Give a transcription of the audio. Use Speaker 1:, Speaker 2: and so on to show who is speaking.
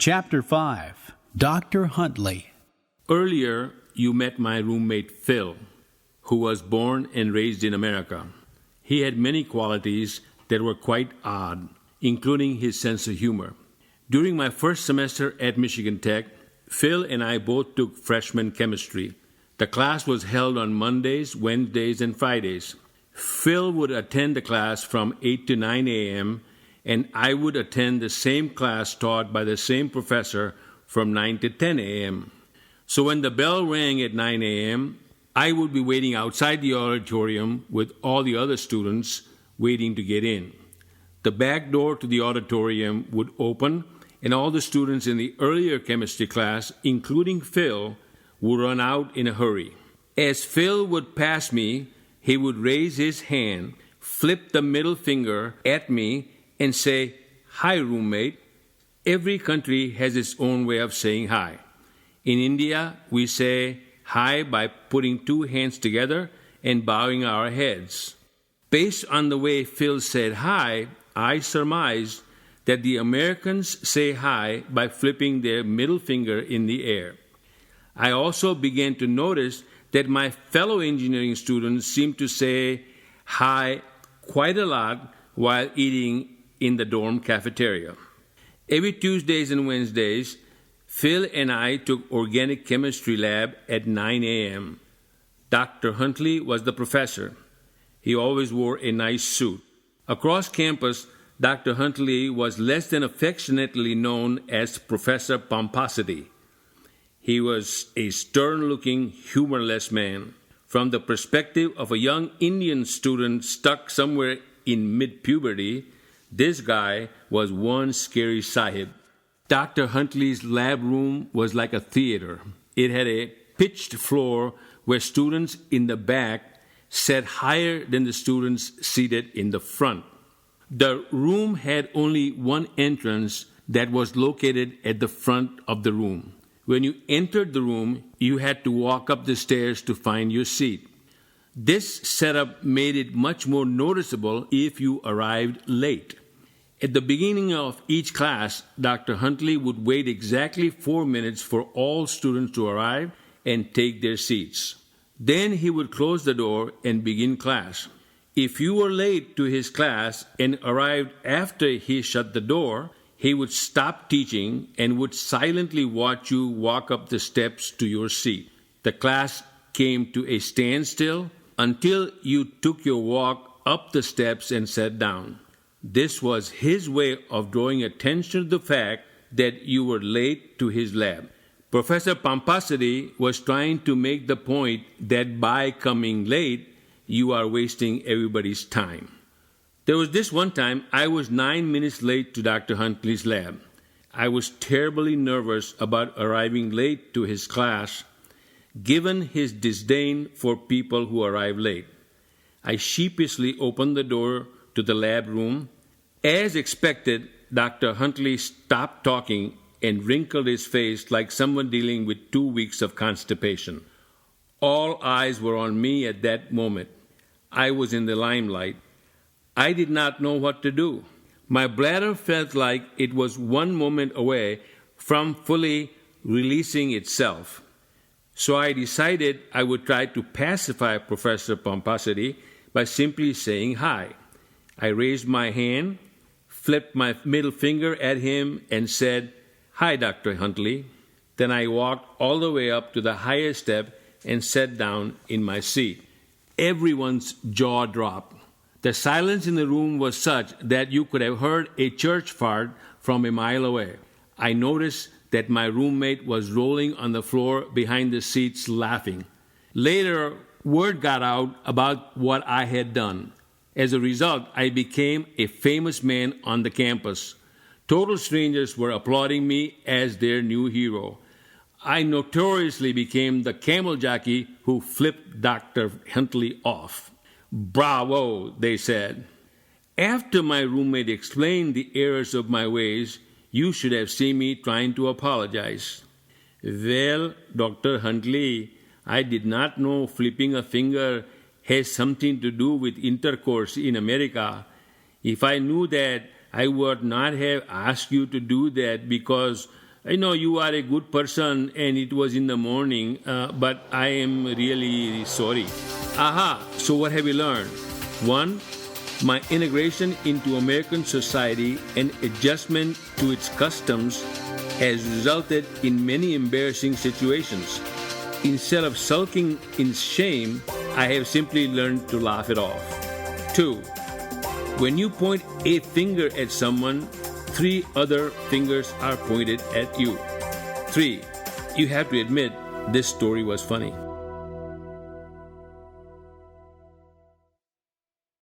Speaker 1: Chapter 5, Dr. Huntley.
Speaker 2: Earlier, you met my roommate Phil, who was born and raised in America. He had many qualities that were quite odd, including his sense of humor. During my first semester at Michigan Tech, Phil and I both took freshman chemistry. The class was held on Mondays, Wednesdays, and Fridays. Phil would attend the class from 8 to 9 a.m., and I would attend the same class taught by the same professor from 9 to 10 a.m. So when the bell rang at 9 a.m., I would be waiting outside the auditorium with all the other students waiting to get in. The back door to the auditorium would open, and all the students in the earlier chemistry class, including Phil, would run out in a hurry. As Phil would pass me, he would raise his hand, flip the middle finger at me, and say, "Hi, roommate." Every country has its own way of saying hi. In India, we say hi by putting two hands together and bowing our heads. Based on the way Phil said hi, I surmised that the Americans say hi by flipping their middle finger in the air. I also began to notice that my fellow engineering students seemed to say hi quite a lot while eating in the dorm cafeteria. Every Tuesdays and Wednesdays, Phil and I took organic chemistry lab at 9 a.m. Dr. Huntley was the professor. He always wore a nice suit. Across campus, Dr. Huntley was less than affectionately known as Professor Pomposity. He was a stern-looking, humorless man. From the perspective of a young Indian student stuck somewhere in mid-puberty, this guy was one scary sahib. Dr. Huntley's lab room was like a theater. It had a pitched floor where students in the back sat higher than the students seated in the front. The room had only one entrance that was located at the front of the room. When you entered the room, you had to walk up the stairs to find your seat. This setup made it much more noticeable if you arrived late. At the beginning of each class, Dr. Huntley would wait exactly 4 minutes for all students to arrive and take their seats. Then he would close the door and begin class. If you were late to his class and arrived after he shut the door, he would stop teaching and would silently watch you walk up the steps to your seat. The class came to a standstill until you took your walk up the steps and sat down. This was his way of drawing attention to the fact that you were late to his lab. Professor Pomposity was trying to make the point that by coming late, you are wasting everybody's time. There was this one time I was 9 minutes late to Dr. Huntley's lab. I was terribly nervous about arriving late to his class, given his disdain for people who arrive late. I sheepishly opened the door to the lab room. As expected, Dr. Huntley stopped talking and wrinkled his face like someone dealing with 2 weeks of constipation. All eyes were on me at that moment. I was in the limelight. I did not know what to do. My bladder felt like it was one moment away from fully releasing itself. So I decided I would try to pacify Professor Pomposity by simply saying hi. I raised my hand, flipped my middle finger at him, and said, "Hi, Dr. Huntley." Then I walked all the way up to the highest step and sat down in my seat. Everyone's jaw dropped. The silence in the room was such that you could have heard a church fart from a mile away. I noticed that my roommate was rolling on the floor behind the seats laughing. Later, word got out about what I had done. As a result, I became a famous man on the campus. Total strangers were applauding me as their new hero. I notoriously became the camel jockey who flipped Dr. Huntley off. "Bravo," they said. After my roommate explained the errors of my ways, you should have seen me trying to apologize. "Well, Dr. Huntley, I did not know flipping a finger has something to do with intercourse in America. If I knew that, I would not have asked you to do that because I know you are a good person and it was in the morning, but I am really sorry. Aha, so what have we learned? 1. My integration into American society and adjustment to its customs has resulted in many embarrassing situations. Instead of sulking in shame, I have simply learned to laugh it off. 2. When you point a finger at someone, 3 other fingers are pointed at you. 3. You have to admit this story was funny.